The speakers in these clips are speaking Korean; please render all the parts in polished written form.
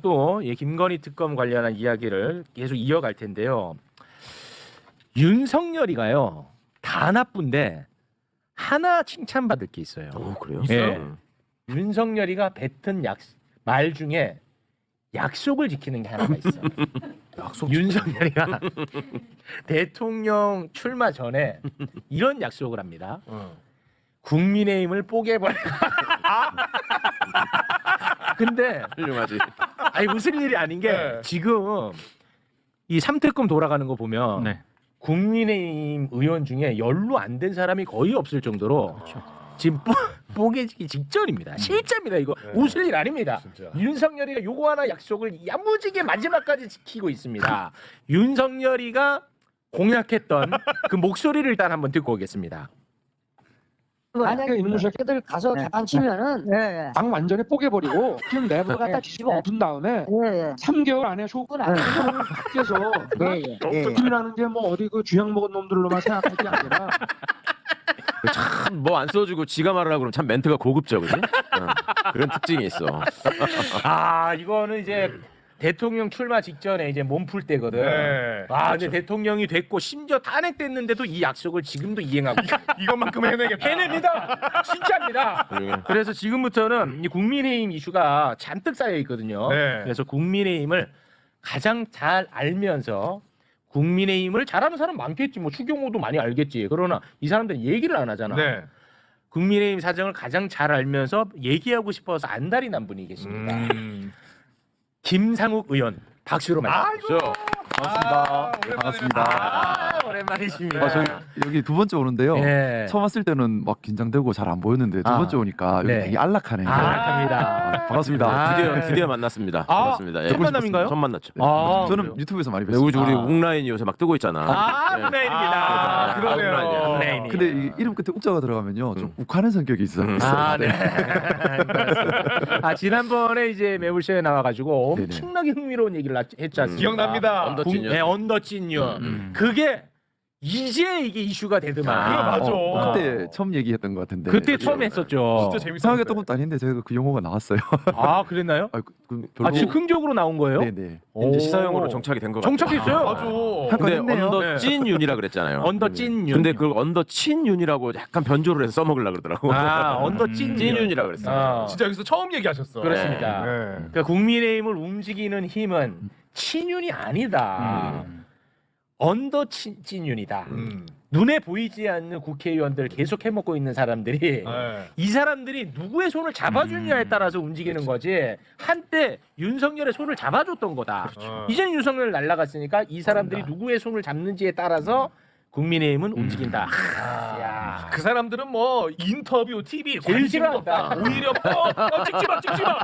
또 김건희 특검 관련한 이야기를 계속 이어갈 텐데요. 윤석열이가요 다 나쁜데 하나 칭찬받을 게 있어요. 그래요? 예. 윤석열이가 뱉은 말 중에 약속을 지키는 게 하나가 있어. 윤석열이가 대통령 출마 전에 이런 약속을 합니다. 국민의힘을 뽀개버려. 근데 훌륭하지. 아니 무슨 일이 아닌 게 지금 이 3특검 돌아가는 거 보면 국민의힘 의원 중에 연루 안 된 사람이 거의 없을 정도로 지금 뽀개지기 직전입니다. 실제입니다. 이거 웃을 일 아닙니다. 윤석열이가 요거 하나 약속을 야무지게 마지막까지 지키고 있습니다. 윤석열이가 공약했던 그 목소리를 일단 한번 듣고 오겠습니다. 만약에 이놈의 새끼들 가서 장치면은 당 완전히 뽀개버리고 지금 내부 갖다 뒤집어 엎은 다음에 3개월 안에 쇼군 안 바뀌어서 국민이라는 게 뭐 어디 그 주약 먹은 놈들로만 생각할 게 아니라 참 뭐 안 써주고 지가 말하라 그러면 참 멘트가 고급져, 그지? 그런 특징이 있어. 아 이거는 이제 대통령 출마 직전에 이제 몸풀 때거든. 근데 대통령이 됐고 심지어 탄핵됐는데도 이 약속을 지금도 이행하고 이것만큼 해내겠다. 해냅니다. 진짜입니다. 그래서 지금부터는 이 국민의힘 이슈가 잔뜩 쌓여 있거든요. 그래서 국민의힘을 가장 잘 알면서 국민의힘을 잘하는 사람 많겠지. 뭐 추경호도 많이 알겠지. 그러나 이 사람들은 얘기를 안 하잖아. 국민의힘 사정을 가장 잘 알면서 얘기하고 싶어서 안달이 난 분이 계십니다. 김상욱 의원 박수로 맞습니다. 반갑습니다. 오랜만이십니다. 저희 여기 두 번째 오는데요. 예. 처음 왔을 때는 막 긴장되고 잘 안 보였는데 두 번째 오니까 여기 되게 안락하네요. 안락합니다. 반갑습니다. 드디어 만났습니다. 반갑습니다. 첫 만남인가요? 처음 만났죠. 저는 유튜브에서 많이 네, 뵀습니다. 우리 웅라인이 요새 막 뜨고 있잖아. 웅라인입니다. 그러네요. 웅라인이. 근데 이 이름 끝에 욱자가 들어가면요 좀 욱하는 성격이 있어요. 네. 지난번에 이제 매불쇼에 나와가지고 네네. 엄청나게 흥미로운 얘기를 했지 않습니까? 기억납니다. 언더찐이요? 네, 언더찐유. 그게 이제 이게 이슈가 되더만. 맞아. 그때 처음 얘기했던 것 같은데. 그때 처음 했었죠. 진짜 재밌었는데. 이상하겠던 것도 아닌데 제가 그 용어가 나왔어요. 그랬나요? 별로... 즉흥적으로 나온 거예요? 네네. 이제 시사용어로 정착이 된 거 같아요. 정착했어요? 맞아. 근데 했네요. 언더찐윤이라 그랬잖아요. 언더찐유. 근데 그 언더친윤이라고 약간 변조를 해서 써먹으려고 그러더라고. 언더찐유. 찐윤이라 그랬어. 진짜 여기서 처음 얘기하셨어. 그렇습니다. 네. 그러니까 국민의힘을 움직이는 힘은 친윤이 아니다. 언더찐윤이다. 눈에 보이지 않는 국회의원들 계속 해먹고 있는 사람들이 이 사람들이 누구의 손을 잡아주느냐에 따라서 움직이는 거지 한때 윤석열의 손을 잡아줬던 거다. 이제는 윤석열 날라갔으니까 이 사람들이 누구의 손을 잡는지에 따라서 국민의힘은 움직인다. 야. 그 사람들은 뭐 인터뷰, TV 제일 관심도 없다. 싫어한다. 오히려 찍지 마.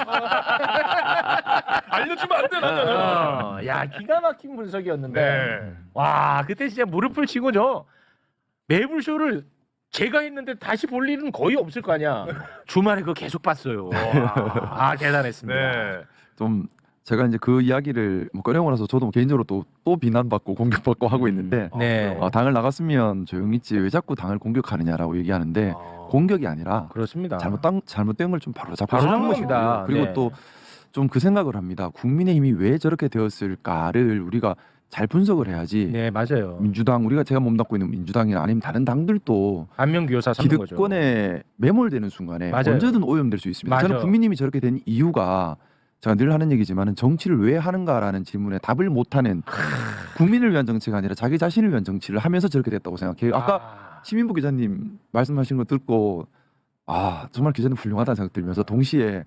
알려주면 안 돼. 나는. 야 기가 막힌 분석이었는데 네. 와 그때 진짜 무릎을 치고 저 매불쇼를 제가 했는데 다시 볼 일은 거의 없을 거 아니야. 주말에 그거 계속 봤어요. 대단했습니다. 네. 좀 제가 이제 그 이야기를 뭐 꺼내고 나서 저도 개인적으로 또 비난받고 공격받고 하고 있는데 네. 당을 나갔으면 조용히 있지 왜 자꾸 당을 공격하느냐라고 얘기하는데 공격이 아니라 그렇습니다. 잘못된 걸 좀 바로 잡고 바로 싶은 잡는 것이고요. 것이다. 그리고 네. 또 좀 그 생각을 합니다. 국민의힘이 왜 저렇게 되었을까를 우리가 잘 분석을 해야지. 네 맞아요. 민주당 우리가 제가 몸담고 있는 민주당이나 아니면 다른 당들도 안면교사 삼는 거죠. 기득권에 매몰되는 순간에 맞아요. 언제든 오염될 수 있습니다. 맞아. 저는 국민님이 저렇게 된 이유가 제가 늘 하는 얘기지만은 정치를 왜 하는가라는 질문에 답을 못하는 국민을 위한 정치가 아니라 자기 자신을 위한 정치를 하면서 저렇게 됐다고 생각해요. 아까 시민부 기자님 말씀하신 거 듣고 정말 기자님 훌륭하다는 생각 들면서 동시에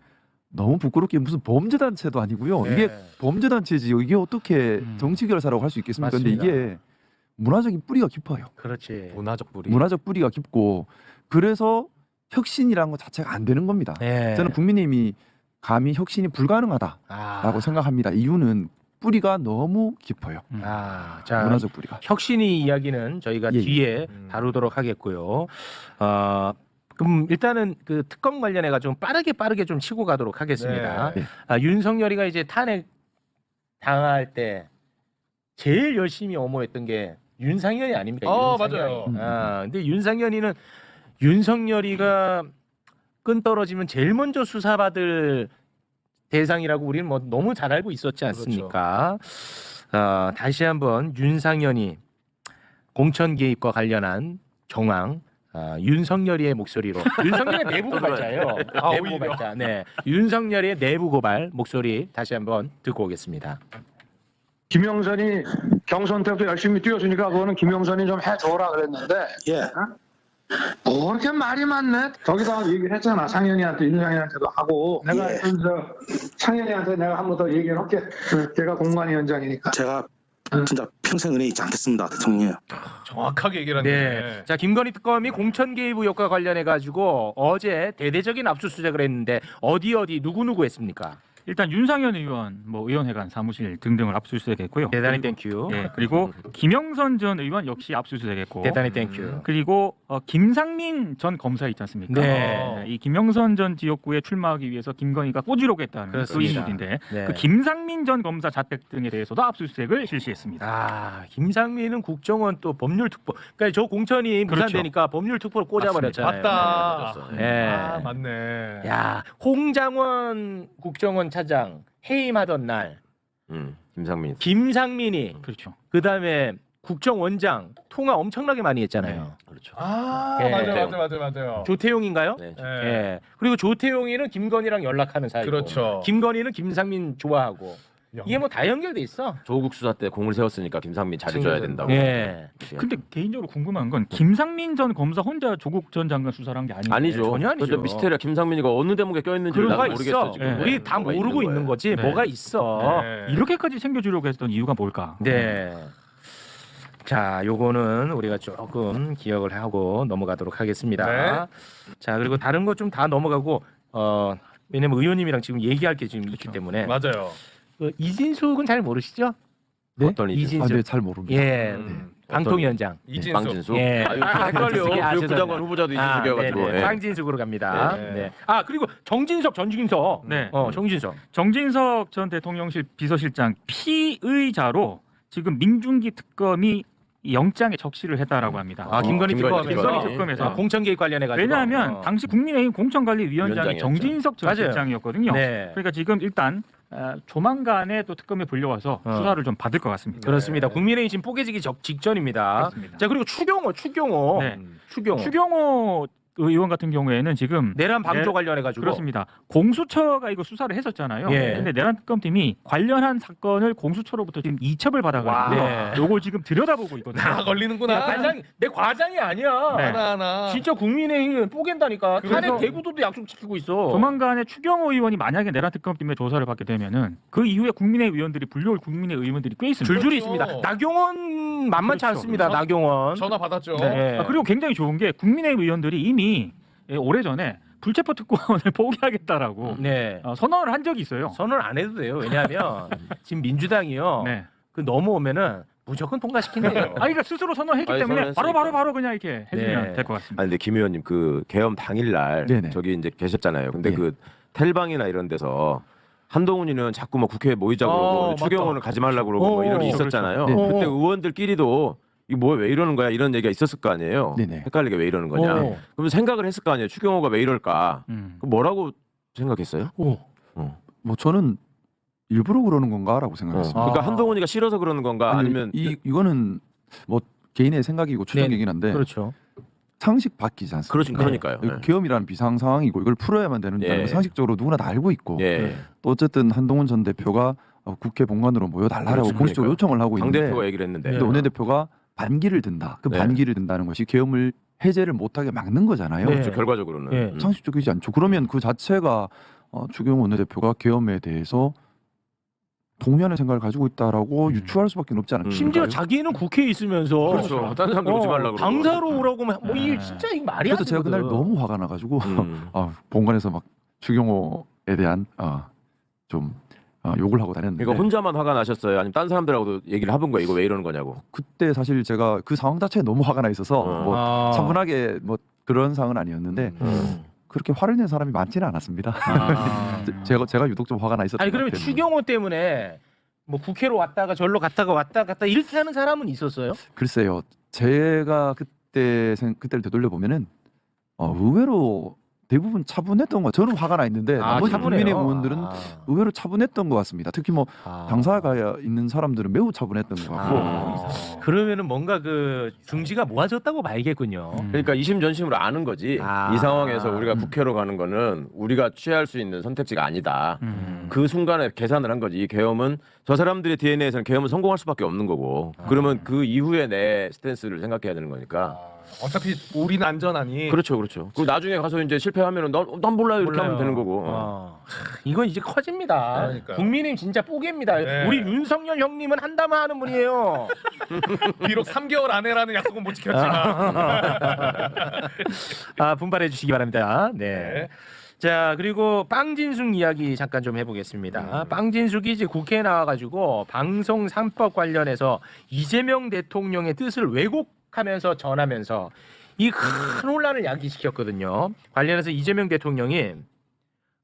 너무 부끄럽게 무슨 범죄단체도 아니고요. 네. 이게 범죄단체지요. 이게 어떻게 정치 결사라고 할 수 있겠습니까? 근데 맞습니다. 이게 문화적인 뿌리가 깊어요. 그렇지. 문화적 뿌리. 문화적 뿌리가 깊고 그래서 혁신이라는 것 자체가 안 되는 겁니다. 네. 저는 국민의힘이 감히 혁신이 불가능하다라고 생각합니다. 이유는 뿌리가 너무 깊어요. 자 문화적 뿌리가. 혁신이 이야기는 저희가 예. 뒤에 다루도록 하겠고요. 그럼 일단은 그 특검 관련해가 좀 빠르게 좀 치고 가도록 하겠습니다. 네. 윤석열이가 이제 탄핵 당할 때 제일 열심히 엄호했던 게 윤상현이 아닙니까? 맞아요. 근데 윤석열이가 끈 떨어지면 제일 먼저 수사받을 대상이라고 우리는 뭐 너무 잘 알고 있었지 않습니까? 다시 한번 윤상현이 공천 개입과 관련한 정황 윤석열이의 목소리로 윤석열의 내부 고발자예요. 내부 오히려. 고발자. 네. 윤석열의 내부 고발 목소리 다시 한번 듣고 오겠습니다. 김영선이 경선 때부터 열심히 뛰었으니까 그거는 김영선이 좀 해줘라 그랬는데 뭐 그렇게 말이 많네. 저기다가 얘기를 했잖아. 상현이한테 윤상현한테도 하고 내가 저 상현이한테 내가 한 번 더 얘기를 할게. 걔가 공관위원장이니까. 제가 진짜 평생 은혜 잊지 않겠습니다, 대통령. 정확하게 얘기를 하네. 네. 자, 김건희 특검이 공천 개입 의혹과 관련해 가지고 어제 대대적인 압수수색을 했는데 어디 누구 했습니까? 일단 윤상현 의원, 뭐 의원회관 사무실 등등을 압수수색했고요. 대단히 땡큐. 예, 그리고 김영선 전 의원 역시 압수수색했고. 대단히 땡큐. 그리고 김상민 전 검사 있지 않습니까? 네. 이 김영선 전 지역구에 출마하기 위해서 김건희가 꼬지려고 했다는 그 그렇습니다. 인물인데 네. 그 김상민 전 검사 자택 등에 대해서도 압수수색을 실시했습니다. 김상민은 국정원 또 법률특보. 그러니까 저 공천이 그렇죠. 무산되니까 법률특보로 꽂아버렸잖아요. 맞다. 네. 아, 맞네. 야, 홍장원 국정원 차장 해임하던 날 김상민. 김상민이 그렇죠. 그다음에 국정원장 통화 엄청나게 많이 했잖아요. 그렇죠. 아, 예. 맞아요. 조태용인가요? 네. 예. 예. 그리고 조태용이는 김건희랑 연락하는 사이고, 그렇죠. 김건희는 김상민 좋아하고 이게 뭐 다 연결돼 있어. 조국 수사 때 공을 세웠으니까 김상민 잘해줘야 된다고. 예. 근데 개인적으로 궁금한 건 김상민 전 검사 혼자 조국 전 장관 수사를 한 게 아니에요. 아니죠. 전혀 아니죠. 근데 미스테리아 김상민이가 어느 대목에 껴있는지 뭐가 나도 모르겠어 있어. 지금. 예. 우리 다 뭐가 모르고 있는 거예요. 거지. 네. 뭐가 있어. 네. 이렇게까지 챙겨주려고 했던 이유가 뭘까? 네. 자, 요거는 우리가 조금 기억을 하고 넘어가도록 하겠습니다. 네. 자, 그리고 다른 거 좀 다 넘어가고 왜냐면 의원님이랑 지금 얘기할 게 지금 있기 때문에 맞아요. 이진숙은 잘 모르시죠? 네? 어떤 이진숙? 이진숙. 네, 잘 모릅니다. 예. 방통위원장. 이진숙. 빵진숙. 예. 아, 이거 헷갈려. 교육부 장관 후보자도 이진숙이어가지고. 네네. 예. 빵진숙으로 갑니다. 네. 네. 그리고 정진석. 네. 정진석. 정진석 전 대통령실 비서실장 피의자로 지금 민중기 특검이 영장에 적시를 했다라고 합니다. 김건희 특검에서. 김건희 특검에서. 공천 개입 관련해 가지고. 왜냐하면 당시 국민의힘 공천관리위원장이 위원장이었죠. 정진석 전 맞아요. 실장이었거든요. 네. 그러니까 지금 일단 조만간에 또 특검에 불려와서 수사를 좀 받을 것 같습니다. 그렇습니다. 국민의힘 지금 뽀개지기 직전입니다. 그렇습니다. 자, 그리고 추경호. 네. 추경호. 추경호 의원 같은 경우에는 지금 내란 방조 관련해 가지고. 그렇습니다. 공수처가 이거 수사를 했었잖아요. 예. 근데 내란 특검팀이 관련한 사건을 공수처로부터 지금 이첩을 받아가지고 와. 요걸 지금 들여다보고 있거든요. 다 걸리는구나. 내 과장이 아니야. 네. 하나. 진짜 국민의힘은 뽀갠다니까. 그래서- 탄핵 대구도도 약속 지키고 있어. 조만간에 추경호 의원이 만약에 내란 특검팀의 조사를 받게 되면은 그 이후에 국민의 의원들이 불려올 국민의 의원들이 꽤 있습니다. 줄줄이 그렇죠. 있습니다. 나경원 만만치 그렇죠. 않습니다. 나경원. 전화 받았죠. 네. 그리고 굉장히 좋은 게 국민의 의원들이 이미 오래전에 불체포 특권을 포기하겠다라고 네. 선언을 한 적이 있어요. 선언 안 해도 돼요. 왜냐하면 지금 민주당이요. 네. 그 넘어오면은 무조건 통과시킨대요. 그러니까 스스로 선언했기 아니, 때문에 선언했으니까. 바로 그냥 이렇게 해주면 네. 될 것 같습니다. 아니 근데 김 의원님 그 계엄 당일날 네네. 저기 이제 계셨잖아요. 근데 네. 그 텔방이나 이런 데서 한동훈이는 자꾸 뭐 국회에 모이자 그러고 맞다. 추경호는 가지 말라 그러고 뭐 이런 게 그렇죠. 있었잖아요. 네. 그때 의원들끼리도 이거 뭐 왜 이러는 거야 이런 얘기가 있었을 거 아니에요. 네네. 헷갈리게 왜 이러는 거냐. 오. 그럼 생각을 했을 거 아니에요. 추경호가 왜 이럴까. 그럼 뭐라고 생각했어요? 뭐 저는 일부러 그러는 건가라고 생각했습니다. 아. 그러니까 한동훈이가 싫어서 그러는 건가 아니, 아니면 이거는 뭐 개인의 생각이고 추정이긴 한데 그렇죠. 상식 바뀌지 않습니까? 그러니까요. 네. 계엄이라는 비상 상황이고 이걸 풀어야만 되는다는 예. 걸 상식적으로 누구나 다 알고 있고 예. 또 어쨌든 한동훈 전 대표가 국회 본관으로 모여달라고 그렇죠. 공식적으로 그러니까요. 요청을 하고 당 있는데 대표가 얘기를 했는데. 근데 원내대표가 반기를 든다. 그 네. 반기를 든다는 것이 계엄을 해제를 못하게 막는 거잖아요. 네. 그렇죠. 결과적으로는. 네. 상식적이지 않죠. 그러면 그 자체가 추경호 원내대표가 계엄에 대해서 동의하는 생각을 가지고 있다라고 유추할 수밖에 없지 않을까. 심지어 자기는 국회에 있으면서 그렇죠. 다른 사람 오지 말라고. 당사로 오라고 뭐 이게 진짜 이거 말이 안 그래서 제가 그날 되거든. 너무 화가 나가지고 음. 본관에서 막 추경호에 대한 좀 욕을 하고 다녔는데 그러니까 혼자만 화가 나셨어요? 아니면 딴 사람들하고도 얘기를 해본 거예요? 이거 왜 이러는 거냐고. 그때 사실 제가 그 상황 자체에 너무 화가 나 있어서 뭐 차분하게 뭐 그런 상황은 아니었는데 그렇게 화를 낸 사람이 많지는 않았습니다. 제가 유독 좀 화가 나 있었던 아니 것 그러면 같아요. 추경호 때문에 뭐 국회로 왔다가 절로 갔다가 왔다 갔다 이렇게 하는 사람은 있었어요? 글쎄요. 제가 그때를 되돌려 보면은 의외로 대부분 차분했던 거. 저는 화가 나 있는데 나머지 차분해요. 국민의힘 의원들은 의외로 차분했던 것 같습니다. 특히 뭐 당사가 있는 사람들은 매우 차분했던 것 같고. 그러면은 뭔가 그 중지가 모아졌다고 봐야겠군요. 그러니까 이심 전심으로 아는 거지. 이 상황에서 우리가 국회로 가는 거는 우리가 취할 수 있는 선택지가 아니다. 그 순간에 계산을 한 거지. 이 계엄은 저 사람들의 DNA에서는 계엄은 성공할 수밖에 없는 거고. 그러면 그 이후에 내 스탠스를 생각해야 되는 거니까. 어차피 우리는 안전하니. 그렇죠, 그렇죠. 그리고 나중에 가서 이제 실패하면은 난 몰라요 이렇게 하면 되는 거고. 이건 이제 커집니다. 그러니까요. 국민의힘 진짜 뽀개입니다. 네. 우리 윤석열 형님은 한다만 하는 분이에요. 비록 3개월 안에라는 약속은 못 지켰지만. 분발해 주시기 바랍니다. 네. 네. 자, 그리고 빵진숙 이야기 잠깐 좀 해보겠습니다. 빵진숙이 이제 국회에 나와가지고 방송 3법 관련해서 이재명 대통령의 뜻을 왜곡하면서 전하면서 이 큰 혼란을 야기시켰거든요. 관련해서 이재명 대통령이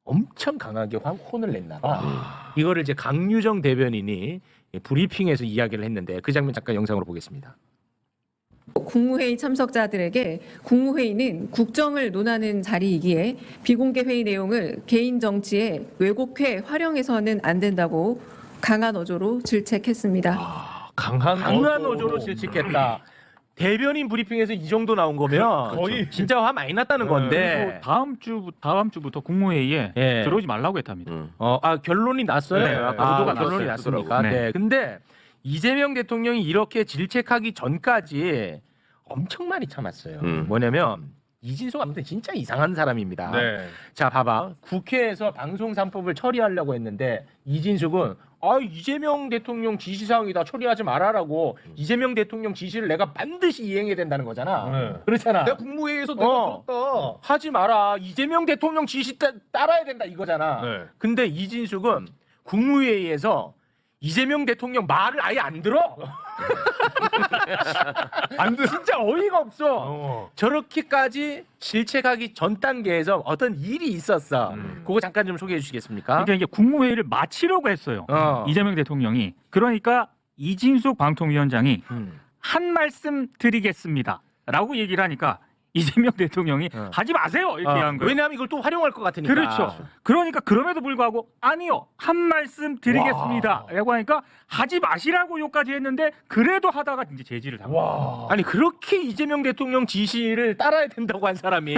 엄청 강하게 혼을 냈나 봐. 이거를 이제 강유정 대변인이 브리핑에서 이야기를 했는데 그 장면 잠깐 영상으로 보겠습니다. 국무회의 참석자들에게 국무회의는 국정을 논하는 자리이기에 비공개 회의 내용을 개인 정치에 왜곡해 활용해서는 안 된다고 강한 어조로 질책했습니다. 강한 어조로 질책했다. 대변인 브리핑에서 이 정도 나온 거면 거의 진짜 화 많이 났다는 건데. 다음 주부터 국무회의에 예. 들어오지 말라고 했답니다. 결론이 났어요. 네, 보도가 났어요. 결론이 났으니까. 뜨더라고요. 네. 근데 이재명 대통령이 이렇게 질책하기 전까지 엄청 많이 참았어요. 뭐냐면 이진숙 아무튼 진짜 이상한 사람입니다. 네. 자, 봐봐. 국회에서 방송 3법을 처리하려고 했는데 이진숙은 이재명 대통령 지시사항이다 처리하지 말아라고 이재명 대통령 지시를 내가 반드시 이행해야 된다는 거잖아. 네. 그렇잖아. 내가 국무회의에서 내가 들었다. 하지 마라. 이재명 대통령 지시 따라야 된다 이거잖아. 네. 근데 이진숙은 국무회의에서 이재명 대통령 말을 아예 안 들어. 안 들어. 진짜 어이가 없어. 저렇게까지 질책하기 전 단계에서 어떤 일이 있었어. 그거 잠깐 좀 소개해 주시겠습니까? 그러니까 이게 국무회의를 마치려고 했어요. 이재명 대통령이. 그러니까 이진숙 방통위원장이 한 말씀 드리겠습니다라고 얘기를 하니까 이재명 대통령이 하지 마세요 이렇게 한 거예요. 왜냐하면 이걸 또 활용할 것 같으니까. 그렇죠. 그러니까 그럼에도 불구하고 아니요 한 말씀 드리겠습니다라고 하니까 하지 마시라고 요까지 했는데 그래도 하다가 이제 제지를 당한 거예요. 아니 그렇게 이재명 대통령 지시를 따라야 된다고 한 사람이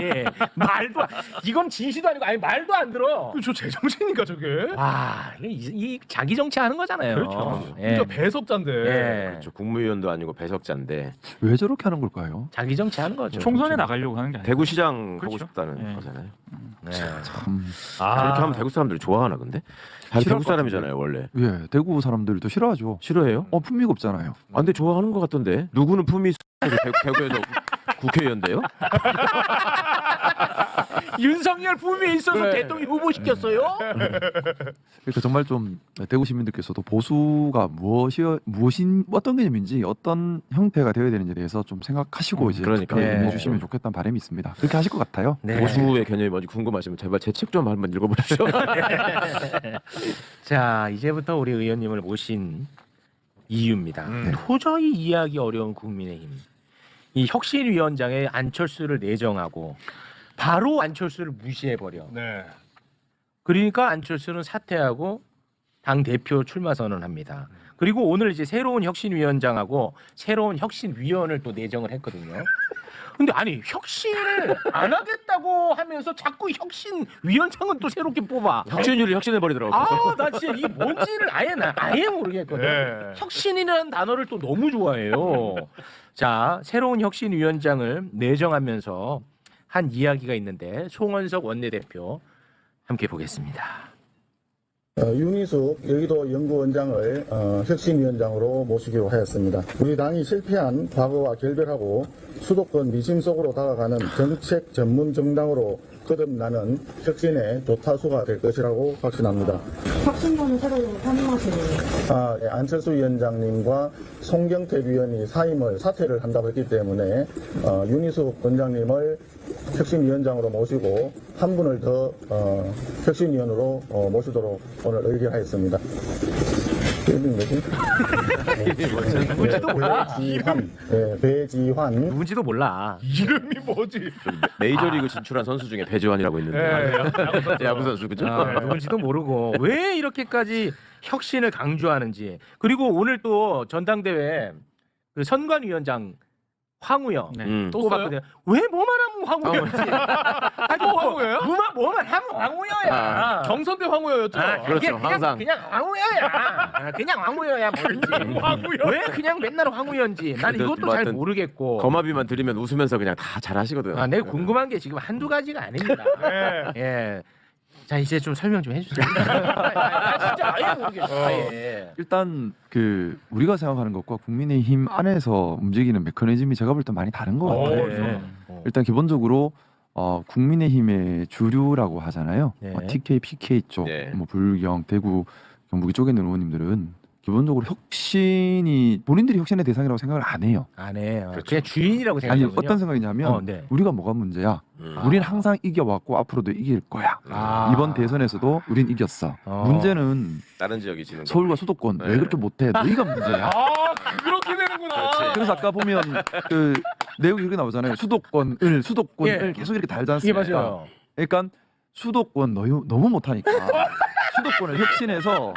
말도 이건 지시도 아니고 아니 말도 안 들어. 저 제정신이니까 저게. 이 자기 정치하는 거잖아요. 그렇죠. 예. 진짜 배석자인데. 예. 그렇죠. 국무위원도 아니고 배석자인데 왜 저렇게 하는 걸까요? 자기 정치하는 거죠. 총선에 나가려고 하는 게 아니에요. 대구시장 하고 그렇죠. 싶다는 네. 거잖아요. 네. 참. 그렇게 하면 대구 사람들이 좋아하나 근데? 다 싫어할 대구 것 사람이잖아요 원래. 예, 대구 사람들도 싫어하죠. 싫어해요? 품위가 없잖아요. 근데 좋아하는 것 같던데. 누구는 품위 대구에서 국회의원인데요? 윤석열 품위에 있어서 그래. 대통령 후보 시켰어요? 그러니까 정말 좀 대구 시민들께서도 보수가 무엇인 어떤 개념인지 어떤 형태가 되어야 되는지에 대해서 좀 생각하시고 이제 그러니까. 해 네. 주시면 좋겠다는 바람이 있습니다. 그렇게 하실 것 같아요. 네. 보수의 개념이 뭔지 궁금하시면 제발 제 책 좀 한번 읽어보십시오. 자, 이제부터 우리 의원님을 모신 이유입니다. 도저히 이해하기 어려운 국민의힘. 이 혁신위원장에 안철수를 내정하고 바로 안철수를 무시해버려. 네. 그러니까 안철수는 사퇴하고 당 대표 출마 선언합니다. 그리고 오늘 이제 새로운 혁신위원장하고 새로운 혁신위원을 또 내정을 했거든요. 근데 아니 혁신을 안 하겠다고 하면서 자꾸 혁신위원장은 또 새롭게 뽑아. 혁신율을 혁신해버리더라고요. 나 진짜 이 뭔지를 아예 모르겠거든. 네. 혁신이라는 단어를 또 너무 좋아해요. 자, 새로운 혁신위원장을 내정하면서 한 이야기가 있는데 송원석 원내대표 함께 보겠습니다. 윤희숙 여의도 연구원장을 혁신위원장으로 모시기로 하였습니다. 우리 당이 실패한 과거와 결별하고 수도권 미심 속으로 다가가는 정책 전문 정당으로 거듭나는 혁신의 조타수가 될 것이라고 확신합니다. 혁신론은 새로 선임하시는 안철수 위원장님과 송경태 위원이 사퇴를 한다고 했기 때문에 윤희숙 원장님을 혁신위원장으로 모시고 한 분을 더 혁신위원으로 모시도록 오늘 의결하였습니다. 이름이 뭐지? 누군지도 몰라. 배지환. 누군지도 몰라. 이름이 뭐지? 메이저리그 진출한 선수 중에 배지환이라고 있는데 야구 선수 그죠? 누군지도 모르고 왜 이렇게까지 혁신을 강조하는지. 그리고 오늘 또 전당대회 그 선관위원장 황우영 또 뽑았거든요. 왜 뭐만 하면 황우영이지? 또 황우여요? 뭐만 하면 황우여야. 경선대 황우여였죠. 그렇죠. 항상 그냥 황우여야. 그냥 황우여야 뭐지? 황우여. 왜 그냥 맨날 황우여인지 난 그래도 이것도 뭐 잘 하여튼 모르겠고. 거마비만 들으면 웃으면서 그냥 다 잘하시거든. 내가 궁금한 게 지금 한두 가지가 아닙니다. 예. 자 이제 좀 설명 좀 해주세요. 진짜 아예 모르겠어. 아예. 일단 그 우리가 생각하는 것과 국민의힘 안에서 움직이는 메커니즘이 제가 볼 때 많이 다른 것 같아요. 네. 일단 기본적으로 국민의힘의 주류라고 하잖아요. 네. TK, PK 쪽, 네. 뭐 불경, 대구, 경북 쪽에 있는 의원님들은 기본적으로 혁신이 본인들이 혁신의 대상이라고 생각을 안 해요. 안 해요. 그렇죠. 그냥 주인이라고 아니 생각하거든요. 어떤 생각이냐면 네. 우리가 뭐가 문제야? 우린 항상 이겨왔고 앞으로도 이길 거야. 이번 대선에서도 우린 이겼어. 문제는 다른 지역이 지는 서울과 수도권 네. 왜 그렇게 못해? 너희가 문제야. 그렇게 되는구나. 그렇지. 그래서 아까 보면 그 내용이 이렇게 나오잖아요. 수도권을 예. 계속 이렇게 달지 이게 않습니까? 맞아요. 그러니까 수도권 너무 못하니까 수도권을 혁신해서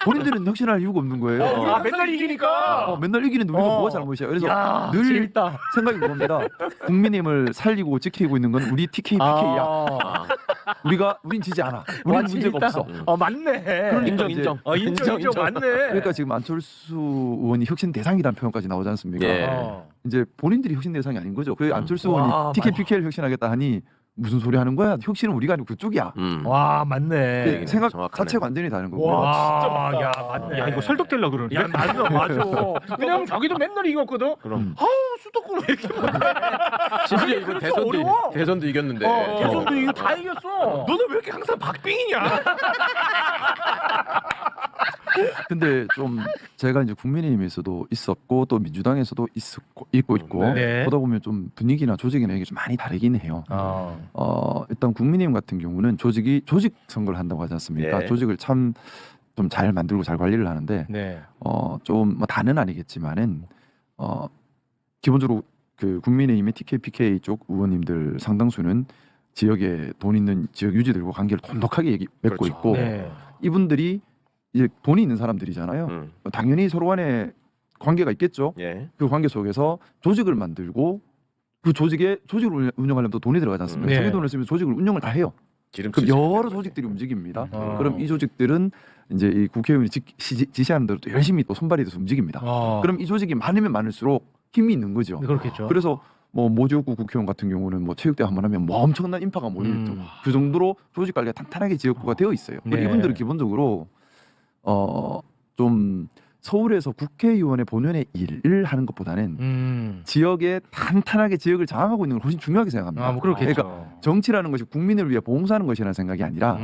본인들은 혁신할 이유가 없는 거예요. 맨날 이기니까. 맨날 이기는데 우리가 뭐가 잘못이야. 그래서 야, 늘 재밌다. 생각이 그겁니다. 국민의힘을 살리고 지키고 있는 건 우리 TK, PK야. 우린 지지 않아. 우린 문제가 없어. 맞네. 그러니까 인정. 인정. 맞네. 그러니까 지금 안철수 의원이 혁신 대상이라는 표현까지 나오지 않습니까? 예. 이제 본인들이 혁신 대상이 아닌 거죠. 그 안철수 와, 의원이 TK, PK를 혁신하겠다 하니 무슨 소리 하는 거야? 혁신은 우리가 아니고 그쪽이야. 와 맞네. 그 생각 정확하네. 자체가 완전히 다른 거고요. 와, 야 맞네. 야 이거 설득되려 그러는데. 야 맞아. 그냥 자기도 맨날 이겼거든. 그럼. 아우 수도권 왜 이렇게 못해? 심지어 이번 그렇게 어려워? 대선도 이겼는데. 대선도 이거 다 이겼어. 너는 왜 이렇게 항상 박빙이냐? 근데 좀 제가 이제 국민의힘에서도 있었고 또 민주당에서도 있고 네. 보다 보면 좀 분위기나 조직이나 이게 좀 많이 다르긴 해요. 일단 국민의힘 같은 경우는 조직 선거를 한다고 하지 않습니까? 예. 조직을 참 좀 잘 만들고 잘 관리를 하는데 네. 좀 뭐 다는 아니겠지만은 기본적으로 그 국민의힘의 TK, PK 쪽 의원님들 상당수는 지역에 돈 있는 지역 유지들과 관계를 돈독하게 맺고 그렇죠. 있고 네. 이분들이 이제 돈이 있는 사람들이잖아요. 당연히 서로 간에 관계가 있겠죠. 예. 그 관계 속에서 조직을 만들고 그 조직을 운영하려면 또 돈이 들어가지 않습니까? 네. 자기 돈을 쓰면 조직을 운영을 다 해요. 그럼 기름칠. 여러 조직들이 움직입니다. 그럼 이 조직들은 이제 이 국회의원이 지시하는 대로 또 열심히 또 손발이 돼서 움직입니다. 그럼 이 조직이 많으면 많을수록 힘이 있는 거죠. 그렇겠죠. 그래서 뭐 모지역구 국회의원 같은 경우는 뭐 체육대회 한번 하면 뭐 엄청난 인파가 몰릴 정도 그 정도로 조직 관리가 탄탄하게 지역구가 되어 있어요. 그리고 네. 이분들은 기본적으로 좀 서울에서 국회의원의 본연의 일을 하는 것보다는 지역에 탄탄하게 지역을 장악하고 있는 걸 훨씬 중요하게 생각합니다. 뭐 그렇겠죠. 그러니까 정치라는 것이 국민을 위해 봉사하는 것이라는 생각이 아니라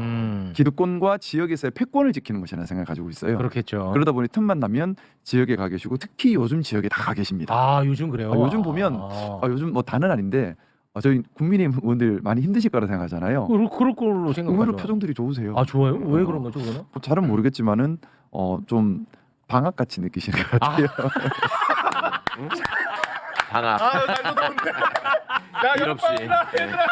기득권과 지역에서의 패권을 지키는 것이라는 생각을 가지고 있어요. 그렇겠죠. 그러다 보니 틈만 나면 지역에 가 계시고 특히 요즘 지역에 다 가 계십니다. 요즘 그래요. 요즘 보면 요즘 뭐 다는 아닌데 저희 국민의힘 의원들 많이 힘드실 거라 생각하잖아요. 그럴 걸로 생각하죠. 의외로 표정들이 좋으세요. 좋아요? 왜 그런 거죠, 그거는? 잘은 모르겠지만은 좀 방학 같이 느끼시는 것 같아요. 방학. 날도 더운데. 야 일 없이.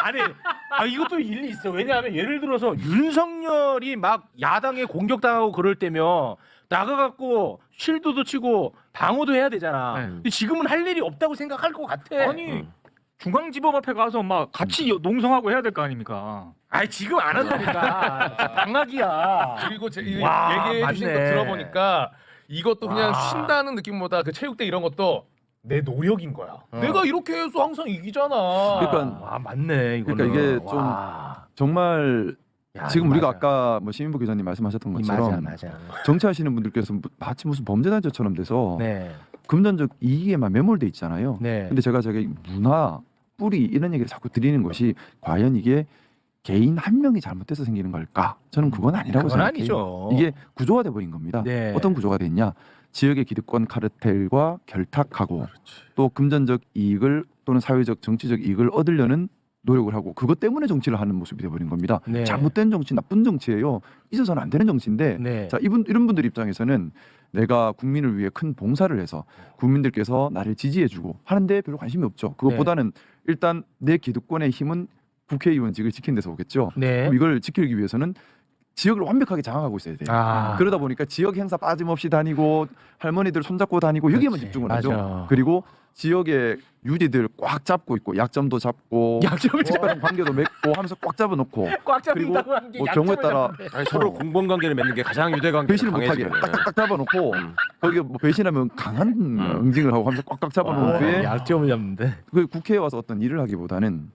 아니, 이것도 일리 있어. 왜냐하면 예를 들어서 윤석열이 막 야당에 공격당하고 그럴 때면 나가갖고 쉴드도 치고 방어도 해야 되잖아. 근데 지금은 할 일이 없다고 생각할 것 같아. 아니 중앙지법 앞에 가서 막 같이 농성하고 해야 될 거 아닙니까? 지금 안 한다니까. 방학이야. 그리고 와, 얘기해 주신 거 맞네. 들어보니까 이것도 그냥 쉰다는 느낌보다 그 체육대 이런 것도 내 노력인 거야. 내가 이렇게 해서 항상 이기잖아. 그러니까 맞네. 이거는. 그러니까 이게 좀 정말 지금 우리가 맞아. 아까 뭐 시민보 기자님 말씀하셨던 것처럼 맞아. 정치하시는 분들께서 마치 무슨 범죄단체처럼 돼서 네. 금전적 이익에만 매몰돼 있잖아요. 네. 근데 제가 문화 뿌리 이런 얘기를 자꾸 드리는 것이 과연 이게 개인 한 명이 잘못돼서 생기는 걸까? 저는 그건 아니라고 그건 생각해요. 아니죠. 이게 구조화 돼 버린 겁니다. 네. 어떤 구조가 됐냐? 지역의 기득권 카르텔과 결탁하고 또 금전적 이익을 또는 사회적 정치적 이익을 얻으려는 노력을 하고 그것 때문에 정치를 하는 모습이 돼버린 겁니다. 네. 잘못된 정치, 나쁜 정치예요. 있어서는 안 되는 정치인데 네. 자 이런 분들 입장에서는 내가 국민을 위해 큰 봉사를 해서 국민들께서 나를 지지해주고 하는데 별로 관심이 없죠. 그것보다는 일단 내 기득권의 힘은 국회의원직을 지킨 데서 오겠죠. 네. 그럼 이걸 지키기 위해서는 지역을 완벽하게 장악하고 있어야 돼요. 그러다 보니까 지역 행사 빠짐없이 다니고 할머니들 손잡고 다니고 여기에만 집중을 하죠. 맞아. 그리고 지역의 유지들 꽉 잡고 있고 약점도 잡고 약점을 특별한 관계도 맺고 하면서 꽉 잡아놓고 꽉 그리고 잡는다고 하는 게 뭐 경우에 따라 아니, 서로 공범관계를 맺는 게 가장 유대관계 배신을 못하게 딱딱딱 잡아놓고 거기 뭐 배신하면 강한 응징을 하고 하면서 꽉꽉 잡아놓은 후에 약점을 잡는데. 그 국회에 와서 어떤 일을 하기보다는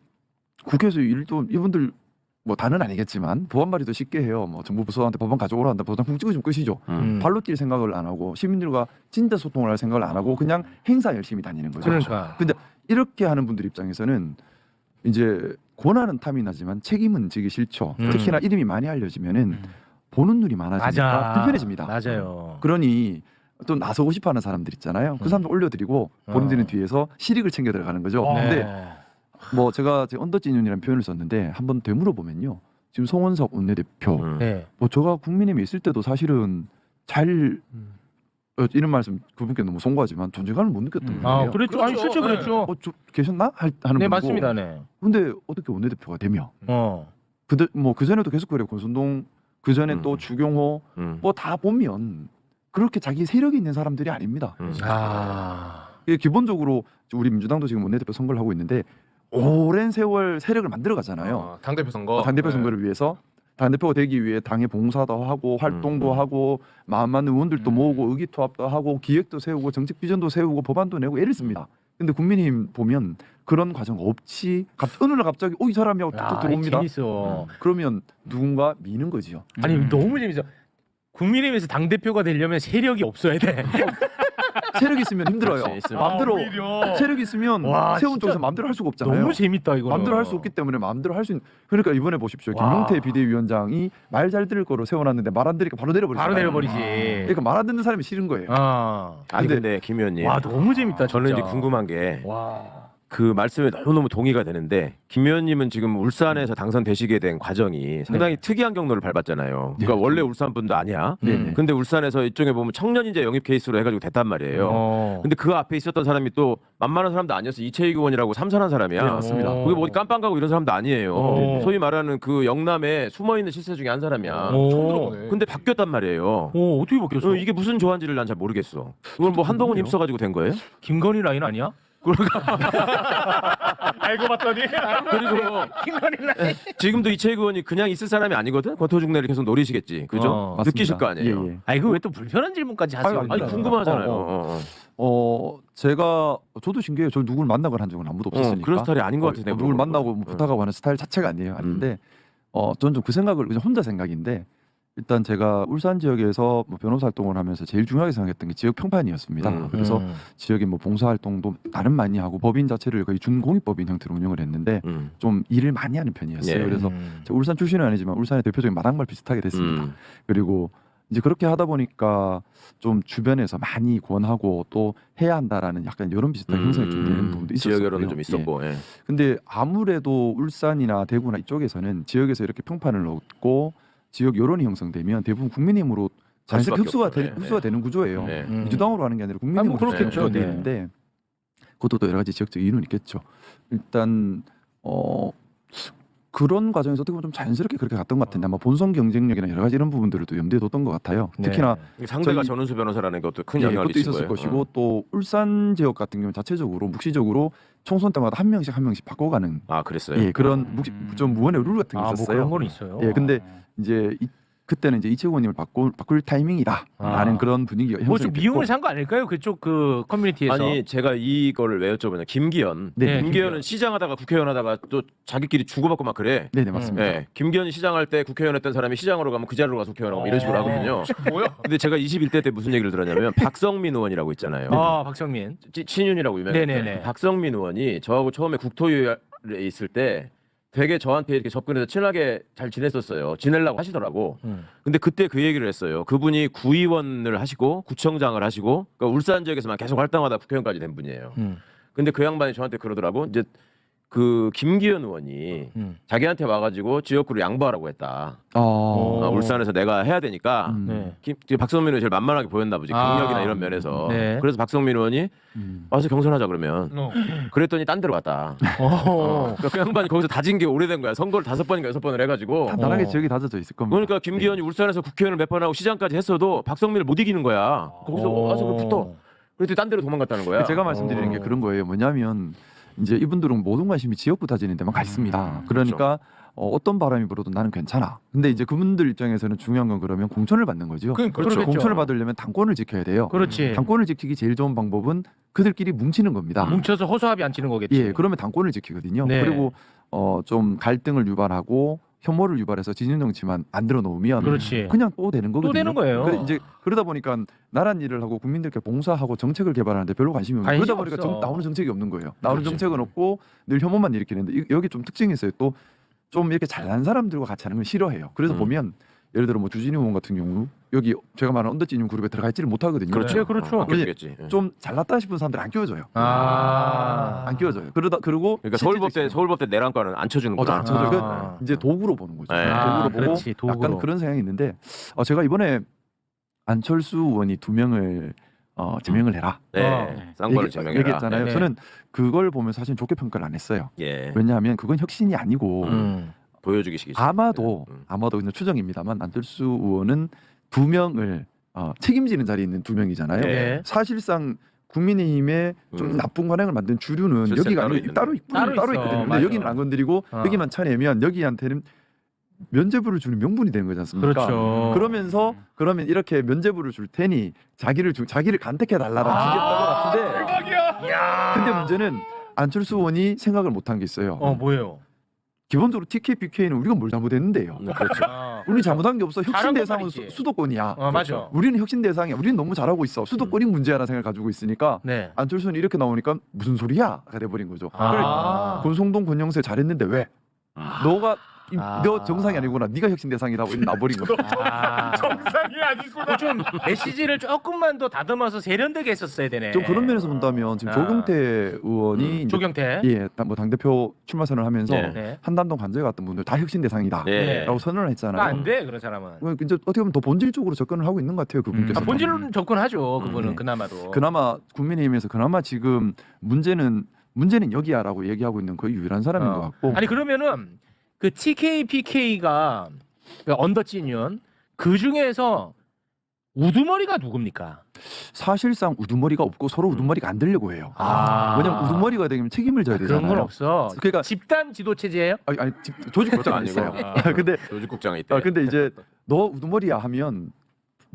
국회에서 일도 이분들 뭐 다는 아니겠지만 법안 발의도 쉽게 해요. 뭐 정부 부서한테 법안 가져오라 한다. 법안 쿵 찍어주면 끝이죠. 발로 뛸 생각을 안 하고 시민들과 진짜 소통을 할 생각을 안 하고 그냥 행사 열심히 다니는 거죠. 그러니까. 근데 이렇게 하는 분들 입장에서는 이제 권한은 탐이 나지만 책임은 지기 싫죠. 특히나 이름이 많이 알려지면은 보는 눈이 많아지니까 맞아. 불편해집니다. 맞아요. 그러니 또 나서고 싶어하는 사람들 있잖아요. 그 사람들 올려드리고 본인들은 뒤에서 실익을 챙겨 들어가는 거죠. 근데 뭐 제가 언더진윤이라는 표현을 썼는데 한번 되물어 보면요. 지금 송원석 원내대표, 네. 뭐 제가 국민의힘에 있을 때도 사실은 잘 이런 말씀 그분께 너무 송구하지만 존재감을 못 느꼈던 거예요. 그랬죠. 아니 실제 그랬죠. 계셨나 하는 네 분이고. 맞습니다. 네. 근데 어떻게 원내대표가 되며 어. 그 전에도 계속 그래요. 권순동 그 전에 또 주경호 뭐 다 보면 그렇게 자기 세력이 있는 사람들이 아닙니다. 이게 기본적으로 우리 민주당도 지금 원내대표 선거를 하고 있는데 오랜 세월 세력을 만들어 가잖아요. 당대표 선거. 당대표 선거를 위해서 당대표가 되기 위해 당의 봉사도 하고 활동도 하고 마음 맞는 의원들도 모으고 의기투합도 하고 기획도 세우고 정책 비전도 세우고 법안도 내고 애를 씁니다. 근데 국민의힘 보면 그런 과정 없이 어느 날 갑자기 이 사람이 툭툭 들어옵니다. 재밌어. 그러면 누군가 미는 거지요. 아니 너무 재밌어. 국민의힘에서 당 대표가 되려면 세력이 없어야 돼. 세력이 있으면 힘들어요. 마음대로 세력이 있으면 와, 세운 진짜 쪽에서 마음대로 할 수가 없잖아요. 너무 재밌다 이거. 마음대로 할 수 없기 때문에 마음대로 할 수 있는. 그러니까 이번에 보십시오. 김용태 비대위원장이 말 잘 들을 거로 세워놨는데 말 안 들으니까 바로 내려버리잖아요. 바로 내려버리지. 그러니까 말 안 듣는 사람이 싫은 거예요. 아니 근데 김 의원님. 와 너무 재밌다. 저는 진짜. 이제 궁금한 게 와. 그 말씀에 너무너무 동의가 되는데 김 의원님은 지금 울산에서 당선되시게 된 과정이 상당히 특이한 경로를 밟았잖아요. 그러니까 원래 울산 분도 아니야. 근데 울산에서 이쪽에 보면 청년인재 영입 케이스로 해가지고 됐단 말이에요. 근데 그 앞에 있었던 사람이 또 만만한 사람도 아니었어. 이채익 의원이라고 삼선한 사람이야. 네, 맞습니다. 그게 뭐 어디 깜빵 가고 이런 사람도 아니에요. 소위 말하는 그 영남에 숨어있는 실세 중에 한 사람이야. 처음 들어보네. 근데 바뀌었단 말이에요. 어떻게 바뀌었어? 이게 무슨 조한지를 난 잘 모르겠어. 그건 뭐 한동훈 힘써가지고 된 거예요? 김건희 라인 아니야? 알고 봤더니. 그리고 김건희 라인. 지금도 이채익 의원이 그냥 있을 사람이 아니거든. 권토중내를 계속 노리시겠지, 그죠? 맞습니다. 느끼실 거 아니에요. 예. 아니 그왜 또 불편한 질문까지 하세요? 아니 궁금하잖아요. 제가 저도 신기해요. 저 누굴 만나거나 한 적은 아무도 없었으니까. 그런 스타일이 아닌 것 같은데. 누굴 만나고 뭐 부탁하고 하는 스타일 자체가 아니에요. 아닌데 저는 좀 그 생각을 그냥 혼자 생각인데 일단 제가 울산 지역에서 뭐 변호사 활동을 하면서 제일 중요하게 생각했던 게 지역 평판이었습니다. 그래서 지역에 뭐 봉사 활동도 나름 많이 하고 법인 자체를 거의 준공익법인 형태로 운영을 했는데 좀 일을 많이 하는 편이었어요. 예. 그래서 제가 울산 출신은 아니지만 울산의 대표적인 마당발 비슷하게 됐습니다. 그리고 이제 그렇게 하다 보니까 좀 주변에서 많이 권하고 또 해야 한다라는 약간 이런 비슷한 형성이 좀 되는 부분도 있었어요. 지역 여론은 좀 있었고. 예. 근데 아무래도 울산이나 대구나 이쪽에서는 지역에서 이렇게 평판을 얻고 지역 여론이 형성되면 대부분 국민의힘으로 자연스럽게 흡수가 되는 구조예요. 네. 민주당으로 하는 게 아니라 국민의힘으로 그렇겠죠. 되는데 그것도 또 여러 가지 지역적 이유는 있겠죠. 일단 그런 과정에서 어떻게 보면 좀 자연스럽게 그렇게 갔던 것 같은데 아마 본선 경쟁력이나 여러 가지 이런 부분들을 또 염두에 뒀던 것 같아요. 특히나 상대가 전은수 변호사라는 것도 큰 영향을 그것도 미친 있었을 거예요. 것이고 또 울산 지역 같은 경우는 자체적으로 묵시적으로 총선 때마다 한 명씩 바꿔가는 그랬어요. 그런 좀 무언의 룰 같은 게 있었어요. 뭐 그런 건 있어요. 근데 이제 그때는 이제 이채국 의원님을 바꿀 타이밍이다라는 그런 분위기가 형성이 뭐좀 미움을 산 거 아닐까요? 그쪽 그 커뮤니티에서. 아니 제가 이거를 왜 여쭤보냐. 김기현. 네, 김기현은 시장하다가 국회의원 하다가 또 자기끼리 주고받고 막 그래. 네네 맞습니다. 네. 김기현이 시장할 때 국회의원 했던 사람이 시장으로 가면 그 자리로 가서 국회의원 하고 이런 식으로 하거든요. 뭐야? 근데 제가 21대 때 무슨 얘기를 들었냐면 박성민 의원이라고 있잖아요. 박성민. 친윤이라고 유명해요. 네네네. 박성민 의원이 저하고 처음에 국토위에 있을 때 되게 저한테 이렇게 접근해서 친하게 잘 지냈었어요. 지내려고 하시더라고. 근데 그때 그 얘기를 했어요. 그분이 구의원을 하시고 구청장을 하시고 그러니까 울산 지역에서만 계속 활동하다 국회의원까지 된 분이에요. 근데 그 양반이 저한테 그러더라고. 이제 그 김기현 의원이 자기한테 와가지고 지역구를 양보하라고 했다. 울산에서 내가 해야 되니까 박성민 의원이 제일 만만하게 보였나 보지. 경력이나 이런 면에서. 네. 그래서 박성민 의원이 와서 경선하자 그러면. 그랬더니 딴 데로 갔다. 그러니까 그 양반이 거기서 다진 게 오래된 거야. 선거를 5번인가 6번을 해가지고. 간단하게 지역이 다져져 있을 겁니다. 그러니까 김기현이 울산에서 국회의원을 몇 번 하고 시장까지 했어도 박성민을 못 이기는 거야. 거기서 와서 그 붙어. 그랬더니 딴 데로 도망갔다는 거야. 제가 말씀드리는 게 그런 거예요. 뭐냐면 이제 이분들은 모든 관심이 지역구 다지는 데만 가 있습니다. 그러니까 어떤 바람이 불어도 나는 괜찮아. 근데 이제 그분들 입장에서는 중요한 건 그러면 공천을 받는 거죠. 그렇죠. 공천을 받으려면 당권을 지켜야 돼요. 그렇지. 당권을 지키기 제일 좋은 방법은 그들끼리 뭉치는 겁니다. 뭉쳐서 허수아비 안 치는 거겠지. 예, 그러면 당권을 지키거든요. 네. 그리고 좀 갈등을 유발하고 혐오를 유발해서 진영 정치만 만들어 놓으면 그렇지. 그냥 또 되는 거거든요. 또 되는 거예요. 이제 그러다 보니까 나란 일을 하고 국민들께 봉사하고 정책을 개발하는데 별로 관심이 없는 관심 그러다 보니까 없어. 나오는 정책이 없는 거예요. 나오는 그렇지. 정책은 없고 늘 혐오만 일으키는데 여기 좀 특징이 있어요. 또 좀 이렇게 잘난 사람들과 같이 하는 걸 싫어해요. 그래서 보면 예를 들어 뭐 주진우 의원 같은 경우 여기 제가 말하는 언더진님 그룹에 들어가 있지를 못하거든요. 그렇죠. 네, 그렇죠. 그렇겠지. 좀 잘났다 싶은 사람들 안 끼워줘요. 안 끼워줘요. 그리고 그러니까 서울법대 내란과는 안 쳐주는구나. 안 쳐줘요. 이제 도구로 보는 거죠. 네. 도구로 보고 그렇지, 도구로. 약간 그런 성향이 있는데 제가 이번에 안철수 의원이 2명을 제명을 해라. 네. 쌍발을 제명해라. 얘기했잖아요. 네. 저는 그걸 보면 사실 좋게 평가를 안 했어요. 예. 왜냐하면 그건 혁신이 아니고 보여주기식이죠. 아마도 그냥 추정입니다만 안철수 의원은 2명을 책임지는 자리에 있는 2명이잖아요. 네. 사실상 국민의힘의 좀 나쁜 관행을 만든 주류는 실세 여기가 따로 아니고 있는데. 따로 있어. 있거든요. 근데 맞아. 여기는 안 건드리고 여기만 차내면 여기한테는 면죄부를 주는 명분이 되는 거지 않습니까? 그렇죠. 그러면서 그러면 이렇게 면죄부를 줄 테니 자기를 간택해 달라라 주겠다고 같은데. 근데 문제는 안철수 의원이 생각을 못한 게 있어요. 뭐예요? 기본적으로 TK, BK는 우리가 뭘 잘못했는데요. 그렇죠. 우리 잘못한 게 없어. 혁신 잘한 건 대상은 말이지. 수도권이야. 맞아. 우리는 혁신 대상이야. 우리는 너무 잘하고 있어. 수도권이 문제라는 생각을 가지고 있으니까 네. 안철수는 이렇게 나오니까 무슨 소리야가 돼버린 거죠. 권성동, 권영세 잘했는데 왜? 너가 너 정상이 아니구나. 네가 혁신 대상이라고 나버린 거야. 정상이 아니구나. 좀 메시지를 조금만 더 다듬어서 세련되게 했었어야 되네. 좀 그런 면에서 본다면 지금 조경태 의원이 이제 조경태. 뭐 당대표 출마 선언을 하면서 네. 한담동 관저에 갔던 분들 다 혁신 대상이다라고 네. 선언을 했잖아요. 안 돼, 그런 사람은. 이제 어떻게 보면 더 본질적으로 접근을 하고 있는 것 같아요. 그분께서. 본질은 접근하죠. 그분은 네. 그나마도. 그나마 국민의힘에서 그나마 지금 문제는 여기야라고 얘기하고 있는 거의 유일한 사람인 것 같고. 아니 그러면은 그 TK, PK가 언더찐이원 그 중에서 우두머리가 누굽니까? 사실상 우두머리가 없고 서로 우두머리가 안 되려고 해요. 왜냐면 우두머리가 되면 책임을 져야 되잖아요. 그런 건 없어. 그러니까 집단 지도 체제예요? 아니 조직국장 아니고. 있어요. 근데 조직국장이 있대. 근데 이제 너 우두머리야 하면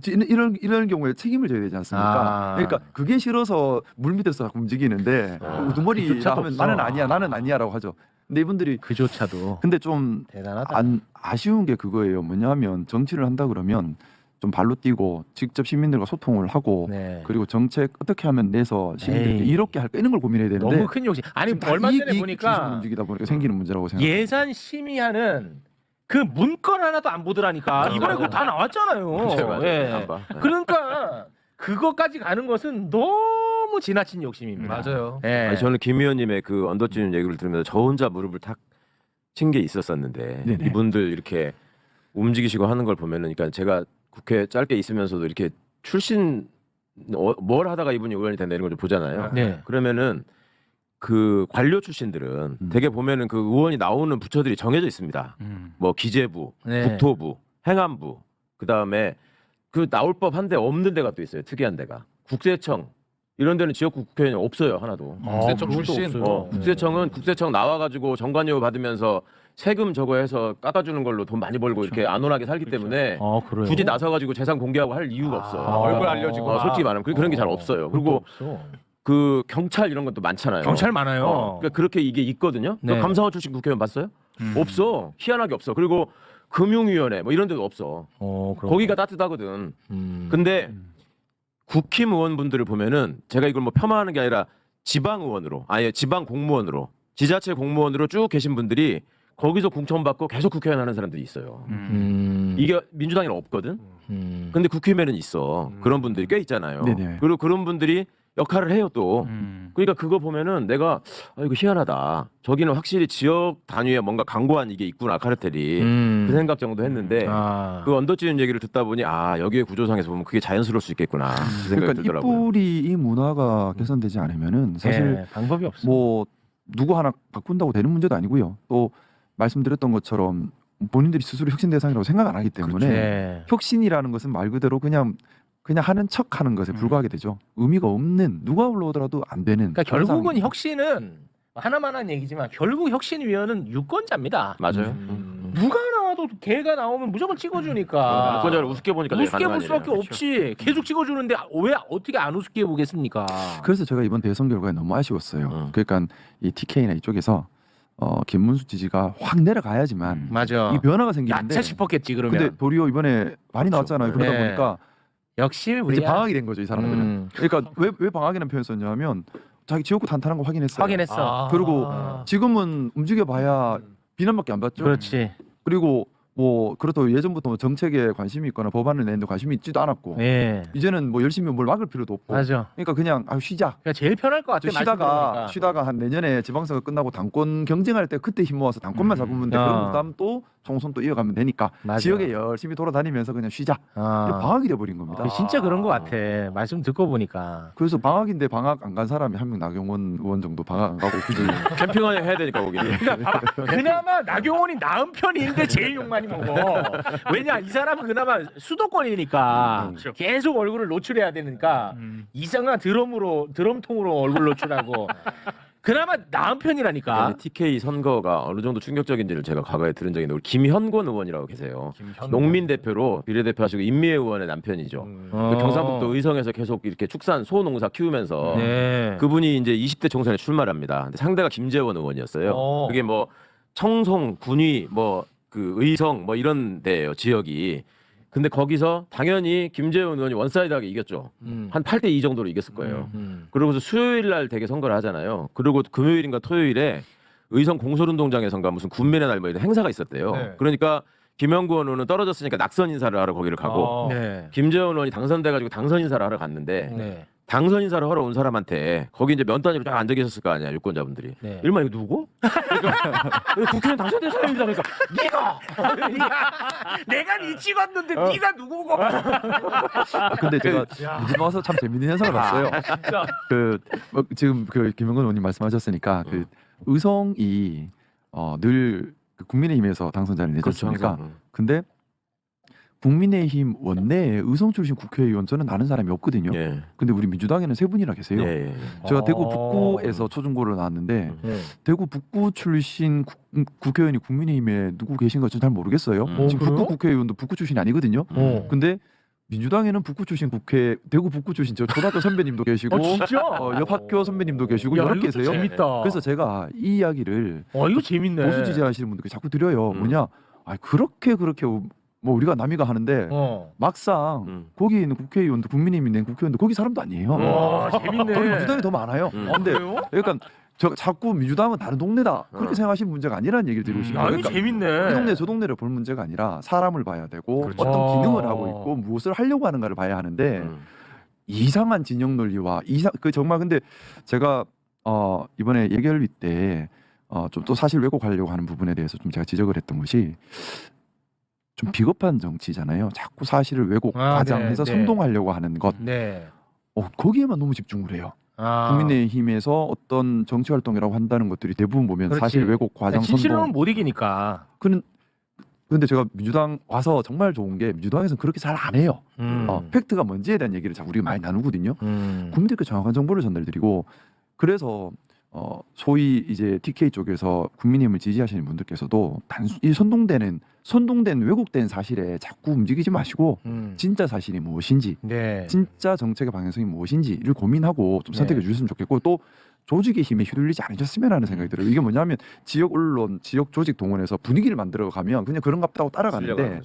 이런 경우에 책임을 져야 되지 않습니까? 그러니까 그게 싫어서 물 밑에서 자꾸 움직이는데 우두머리라 그조차도 하면 없어. 나는 아니야라고 하죠. 근데 이분들이 그조차도 근데 좀 대단하다. 아쉬운 게 그거예요. 뭐냐면 정치를 한다 그러면 좀 발로 뛰고 직접 시민들과 소통을 하고 네. 그리고 정책 어떻게 하면 내서 시민들께 에이. 이롭게 할까 이런 걸 고민해야 되는데 너무 큰 욕심. 아니 지금 다 얼마 전에 이익 보니까 중심으로 움직이다 보니까 생기는 문제라고 생각해요. 예산 심의하는 그 문건 하나도 안 보더라니까. 이번에 그거 다 나왔잖아요. 맞아요. 예. 안 봐. 그러니까 그거까지 가는 것은 너무 지나친 욕심입니다. 맞아요. 예. 아니, 저는 김 의원님의 그 언더찐 얘기를 들으면서 저 혼자 무릎을 탁 친 게 있었었는데 네네. 이분들 이렇게 움직이시고 하는 걸 보면은 그러니까 제가 국회 짧게 있으면서도 이렇게 뭘 하다가 이분이 의원이 된다 이런 걸 좀 보잖아요. 네. 그러면은 그 관료 출신들은 되게 보면은 그 의원이 나오는 부처들이 정해져 있습니다. 뭐 기재부, 네. 국토부, 행안부, 그 다음에 그 나올 법한데 없는 데가 또 있어요. 특이한 데가 국세청 이런 데는 지역구 국회의원이 없어요 하나도. 국세청 출신. 국세청은 국세청 나와가지고 정관료 받으면서 세금 저거 해서 깎아주는 걸로 돈 많이 벌고 이렇게 안온하게 살기 때문에 그래요? 굳이 나서가지고 재산 공개하고 할 이유가 없어. 얼굴 알려지고. 솔직히 말하면 그런 게 잘 없어요. 그리고 그 경찰 이런 것도 많잖아요. 경찰 많아요. 그러니까 그렇게 이게 있거든요. 네. 그 감사원 출신 국회의원 봤어요? 없어. 희한하게 없어. 그리고 금융위원회 뭐 이런 데도 없어. 거기가 따뜻하거든. 근데 국힘 의원분들을 보면은 제가 이걸 뭐 폄하하는 게 아니라 지방 의원으로 아예 지방 공무원으로 지자체 공무원으로 쭉 계신 분들이 거기서 공천받고 계속 국회의원 하는 사람들이 있어요. 이게 민주당에는 없거든. 근데 국힘에는 있어. 그런 분들이 꽤 있잖아요. 네네. 그리고 그런 분들이 역할을 해요 또. 그러니까 그거 보면은 내가 이거 희한하다. 저기는 확실히 지역 단위에 뭔가 강고한 이게 있구나 카르텔이. 그 생각 정도 했는데 그 언더찌는 얘기를 듣다 보니 여기에 구조상에서 보면 그게 자연스러울 수 있겠구나. 그 생각이 그러니까 들더라고요. 이 뿌리 이 문화가 개선되지 않으면은 사실 방법이 없어. 뭐 누구 하나 바꾼다고 되는 문제도 아니고요. 또 말씀드렸던 것처럼 본인들이 스스로 혁신 대상이라고 생각 안 하기 때문에 혁신이라는 것은 말 그대로 그냥 하는 척하는 것에 불과하게 되죠. 의미가 없는 누가 올라오더라도 안 되는. 그러니까 결국은 혁신은 하나만 한 얘기지만 결국 혁신위원은 유권자입니다. 맞아요. 누가 나와도 걔가 나오면 무조건 찍어주니까. 유권자를 우습게 보니까 우습게 볼 수밖에 없지. 계속 찍어주는데 왜 어떻게 안 우습게 보겠습니까? 그래서 제가 이번 대선 결과에 너무 아쉬웠어요. 그러니까 이 TK나 이쪽에서 김문수 지지가 확 내려가야지만 맞아. 이 변화가 생기는데. 야채 싶었겠지 그러면. 근데 도리어 이번에 많이 나왔잖아요. 그러다 네. 보니까 역시 이제 우리야. 방학이 된 거죠 이 사람들은. 그러니까 왜 방학이라는 표현 썼냐면 자기 지역구 탄탄한 거 확인했어요. 확인했어. 그리고 지금은 움직여봐야 비난밖에 안 받죠. 그렇지. 그리고 뭐 그렇다고 예전부터 뭐 정책에 관심이 있거나 법안을 내는데 관심이 있지도 않았고 예. 이제는 뭐 열심히 뭘 막을 필요도 없고. 맞아. 그러니까 그냥 쉬자. 그러니까 제일 편할 것 같아. 쉬다가 한 내년에 지방선거 끝나고 당권 경쟁할 때 그때 힘 모아서 당권만 잡으면 돼. 그럼 그다음 또 총선 또 이어가면 되니까 맞아. 지역에 열심히 돌아다니면서 그냥 쉬자. 방학이 돼버린 겁니다. 진짜 그런 것 같아. 말씀 듣고 보니까. 그래서 방학인데 방학 안 간 사람이 한 명 나경원 의원 정도 방학 안 가고 굳이 캠핑을 해야 되니까 거기. 그나마 나경원이 나은 편인데 제일 욕 많이 먹어. 왜냐 이 사람은 그나마 수도권이니까 계속 얼굴을 노출해야 되니까 이상한 드럼통으로 얼굴 노출하고 그나마 나은 편이라니까. TK 선거가 어느 정도 충격적인지를 제가 과거에 들은 적이 있는데 우리 김현권 의원이라고 계세요. 농민 대표로 비례대표하시고 임미애 의원의 남편이죠. 그 경상북도 의성에서 계속 이렇게 축산 소농사 키우면서 그분이 이제 20대 총선에 출마를 합니다. 근데 상대가 김재원 의원이었어요. 그게 뭐 청송, 군위, 뭐 그 의성 뭐 이런 데예요 지역이. 근데 거기서 당연히 김재원 의원이 원사이드하게 이겼죠. 한 8대2 정도로 이겼을 거예요. 그러고서 수요일 날 되게 선거를 하잖아요. 그리고 금요일인가 토요일에 의성 공설운동장에선가 무슨 군민의 날 뭐 이런 행사가 있었대요. 그러니까 김영구 의원은 떨어졌으니까 낙선 인사를 하러 거기를 가고 김재원 의원이 당선돼가지고 당선 인사를 하러 갔는데 당선 인사를 하러 온 사람한테 거기 이제 면 단위로 쫙 앉아 계셨을 거 아니야 유권자분들이. 일마 이거 누구? 그러니까 국회의원 당선된 사람입니다. 그러니까 내가 니 찍었는데 네가 누구고? 근데 제가 이집 와서 참 재밌는 현상을 봤어요. 진짜. 지금 김영건 의원님 말씀하셨으니까 그 의성이 늘 그 국민의힘에서 당선자를 내지 않습니까? 근데 국민의힘 원내에 의성 출신 국회의원 저는 아는 사람이 없거든요. 근데 우리 민주당에는 세 분이나 계세요. 제가 대구 북구에서 초중고를 나왔는데 대구 북구 출신 국회의원이 국민의힘에 누구 계신가 저는 잘 모르겠어요. 지금 북구 국회의원도 북구 출신이 아니거든요. 근데 민주당에는 북구 출신 대구 북구 출신 저 초등학교 선배님도 계시고 옆 학교 선배님도 계시고 여러 계세요. 재밌다. 그래서 제가 이 이야기를 이거 재밌네. 보수 지지하시는 분들께 자꾸 드려요. 뭐냐? 그렇게 뭐 우리가 남이가 하는데 막상 거기 있는 국회의원도 국민의힘이 낸 국회의원도 거기 사람도 아니에요. 와, 재밌네. 거기 민주당이 더 많아요. 근데 그러니까 자꾸 민주당은 다른 동네다 그렇게 생각하시는 문제가 아니라는 얘기를 드리고 싶어요. 그러니까 재밌네. 이 동네 저 동네를 볼 문제가 아니라 사람을 봐야 되고 어떤 기능을 하고 있고 무엇을 하려고 하는가를 봐야 하는데 이상한 진영 논리와 정말 근데 제가 이번에 예결위 때 좀 또 사실 왜곡하려고 하는 부분에 대해서 좀 제가 지적을 했던 것이 좀 비겁한 정치잖아요. 자꾸 사실을 왜곡 과장해서 선동하려고 하는 것. 거기에만 너무 집중을 해요. 국민의힘에서 어떤 정치 활동이라고 한다는 것들이 대부분 보면 사실 왜곡 과장 선동. 진실은 못 이기니까. 근데 제가 민주당 와서 정말 좋은 게 민주당에서는 그렇게 잘 안 해요. 팩트가 뭔지에 대한 얘기를 자꾸 우리가 많이 나누거든요. 국민들께 정확한 정보를 전달드리고 그래서 소위 이제 TK 쪽에서 국민의힘을 지지하시는 분들께서도 단순히 선동된 왜곡된 사실에 자꾸 움직이지 마시고 진짜 사실이 무엇인지 진짜 정책의 방향성이 무엇인지를 고민하고 좀 선택해 주셨으면 좋겠고 또 조직의 힘에 휘둘리지 않으셨으면 하는 생각이 들어요. 이게 뭐냐면 지역 언론, 지역 조직 동원해서 분위기를 만들어 가면 그냥 그런갑다고 따라가는데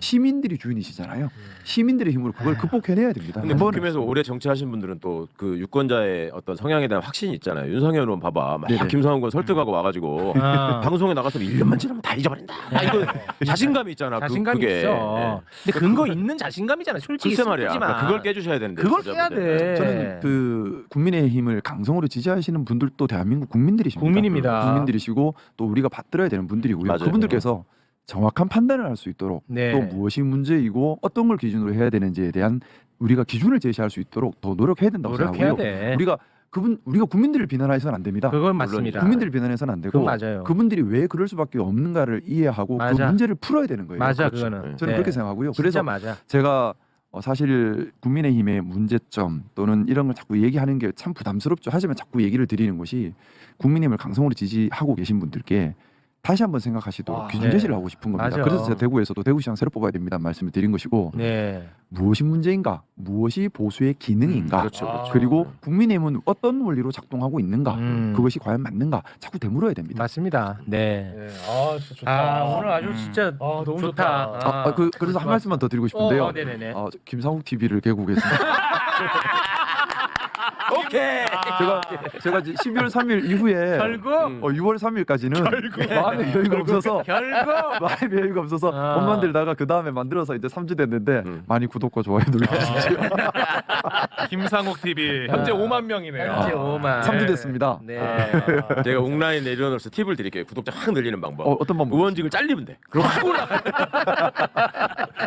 시민들이 주인이시잖아요. 시민들의 힘으로 그걸 극복해내야 됩니다. 근데 한번 국힘에서 오래 정치하신 분들은 또 그 유권자의 어떤 성향에 대한 확신이 있잖아요. 윤석열 의원 봐봐, 막 네네. 김상훈 군 설득하고 와가지고 방송에 나가서 1년만 지나면 다 잊어버린다. 이거 자신감이 있잖아. 자신감이 그게. 있어. 근데 근거 있는 자신감이잖아. 솔직히 글쎄 말이야. 슬프지만. 그걸 깨주셔야 되는데. 그걸 진짜 깨야 문제는. 돼. 저는 그 국민의힘을 강성으로 지지하시는 분들도 대한민국 국민들이십니다. 국민입니다. 국민들이시고 또 우리가 받들어야 되는 분들이고요. 맞아요. 그분들께서 정확한 판단을 할 수 있도록 네. 또 무엇이 문제이고 어떤 걸 기준으로 해야 되는지에 대한 우리가 기준을 제시할 수 있도록 더 노력해야 된다고 노력해야 생각하고요. 돼. 우리가 국민들을 비난해서는 안 됩니다. 그건 맞습니다. 국민들을 비난해서는 안 되고 그건 맞아요. 그분들이 왜 그럴 수밖에 없는가를 이해하고 그 맞아. 문제를 풀어야 되는 거예요. 맞아, 그렇죠. 그거는. 저는 네. 그렇게 생각하고요. 진짜 그래서 맞아. 제가 사실 국민의힘의 문제점 또는 이런 걸 자꾸 얘기하는 게 참 부담스럽죠. 하지만 자꾸 얘기를 드리는 것이 국민의힘을 강성으로 지지하고 계신 분들께 다시 한번 생각하시도록 기준 제시를 하고 싶은 겁니다. 맞아. 그래서 제가 대구에서도 대구시장 새로 뽑아야 됩니다 말씀을 드린 것이고 네. 무엇이 문제인가, 무엇이 보수의 기능인가, 그렇죠, 그렇죠. 그리고 국민의힘은 어떤 원리로 작동하고 있는가, 그것이 과연 맞는가 자꾸 되물어야 됩니다. 맞습니다. 네. 네. 아 진짜 좋다. 아 오늘 아주 진짜 너무 좋다. 그래서 한 말씀만 더 드리고 싶은데요. 네네네. 김상욱 TV를 개국했습니다. 오케이. 제가 이제 12월 3일 이후에 결국 6월 3일까지는 마음의 여유가 없어서 마음의 여유가 없어서 못 만들다가 그 다음에 만들어서 이제 3주 됐는데 많이 구독과 좋아요 눌러주십시오. 김상욱 TV 현재 5만 명이네요. 현재 5만. 3주 됐습니다. 네. 제가 옥라인 내려놓으면서 팁을 드릴게요. 구독자 확 늘리는 방법. 어떤 방법? 의원직을 잘리면 돼. 그럼 확 올라가.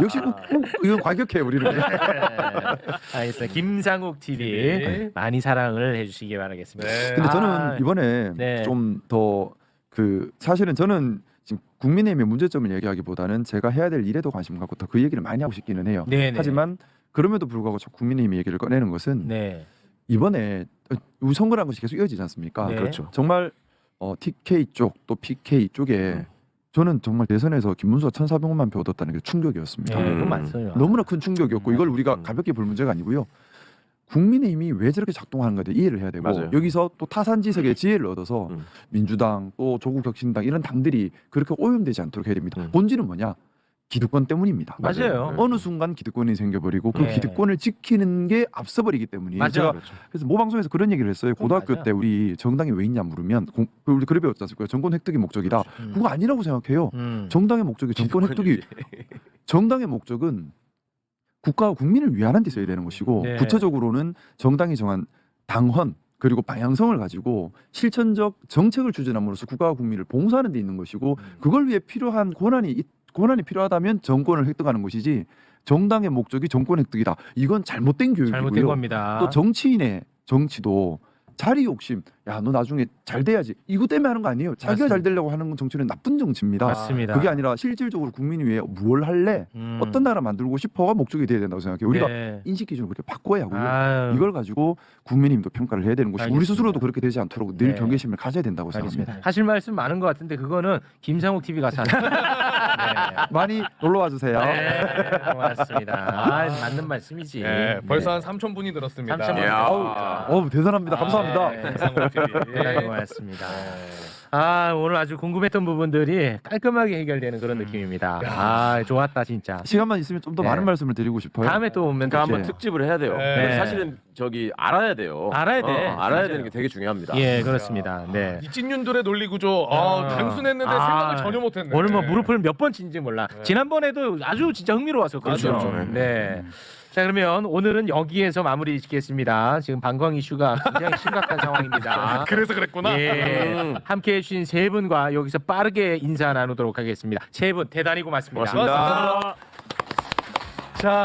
역시 이건 과격해 우리는. 알겠습니다. 김상욱 TV 많이 사랑을 해주시기 바라겠습니다. 네. 근데 저는 이번에 네. 좀 더 사실은 저는 지금 국민의힘의 문제점을 얘기하기보다는 제가 해야 될 일에도 관심 갖고 더 그 얘기를 많이 하고 싶기는 해요. 네네. 하지만 그럼에도 불구하고 자꾸 국민의힘의 얘기를 꺼내는 것은 네. 이번에 선거라는 것이 계속 이어지지 않습니까? 네. 그렇죠. 정말 TK 쪽 또 PK 쪽에 저는 정말 대선에서 김문수가 1,400만 표 얻었다는 게 충격이었습니다. 네, 그건 맞어요. 너무나 큰 충격이었고 이걸 우리가 가볍게 볼 문제가 아니고요. 국민의힘이 왜 저렇게 작동하는 건지 이해를 해야 되고 맞아요. 여기서 또 타산지석의 지혜를 얻어서 민주당 또 조국혁신당 이런 당들이 그렇게 오염되지 않도록 해야 됩니다. 본질은 뭐냐? 기득권 때문입니다. 맞아요. 어느 순간 기득권이 생겨버리고 그 네. 기득권을 지키는 게 앞서버리기 때문이에요. 맞아요. 제가 그렇죠. 그래서 모방송에서 그런 얘기를 했어요. 고등학교 맞아. 때 우리 정당이 왜 있냐 물으면 우리 그래 배웠지 않습니까? 정권 획득이 목적이다. 그거 아니라고 생각해요. 정당의 목적이 정권 획득이 정당의 목적은 국가와 국민을 위하는 데 있어야 되는 것이고 네. 구체적으로는 정당이 정한 당헌 그리고 방향성을 가지고 실천적 정책을 추진함으로써 국가와 국민을 봉사하는 데 있는 것이고 그걸 위해 필요한 권한이 필요하다면 정권을 획득하는 것이지 정당의 목적이 정권 획득이다. 이건 잘못된 교육이고요. 잘못된 겁니다. 또 정치인의 정치도 자리 욕심, 야 너 나중에 잘 돼야지 이거 때문에 하는 거 아니에요. 자기가 맞습니다. 잘 되려고 하는 정치는 나쁜 정치입니다. 맞습니다. 그게 아니라 실질적으로 국민을 위해 뭘 할래, 어떤 나라 만들고 싶어가 목적이 돼야 된다고 생각해요. 우리가 네. 인식 기준을 그렇게 바꿔야 하고요. 아유. 이걸 가지고 국민님도 평가를 해야 되는 것이고 우리 알겠습니다. 스스로도 그렇게 되지 않도록 늘 네. 경계심을 가져야 된다고 알겠습니다. 생각합니다. 하실 말씀 많은 것 같은데 그거는 김상욱 TV 가서 하세요. 많이 놀러 와 주세요. 네, 고맙습니다. 맞는 말씀이지. 네, 벌써 한 3천 분이 들었습니다. 3,000 분. 어우 대단합니다. 감사합니다. 네. 김상욱 TV. 대단히 고맙습니다. 오늘 아주 궁금했던 부분들이 깔끔하게 해결되는 그런 느낌입니다. 좋았다 진짜. 시간만 있으면 좀 더 네. 많은 말씀을 드리고 싶어요. 다음에 또 오면 그러니까 한번 네. 특집을 해야 돼요. 네. 사실은 알아야 돼요. 알아야 돼. 알아야 맞아요. 되는 게 되게 중요합니다. 예, 그렇습니다. 네. 이 찐윤들의 논리 구조 단순했는데 생각을 전혀 못했네. 오늘 뭐 무릎을 몇 번 친지 몰라. 지난번에도 아주 진짜 흥미로웠었거든요. 그렇죠. 네. 자 그러면 오늘은 여기에서 마무리 짓겠습니다. 지금 방광 이슈가 굉장히 심각한 상황입니다. 그래서 그랬구나. 예, 함께해 주신 세 분과 여기서 빠르게 인사 나누도록 하겠습니다. 세 분 대단히 고맙습니다. 고맙습니다. 자.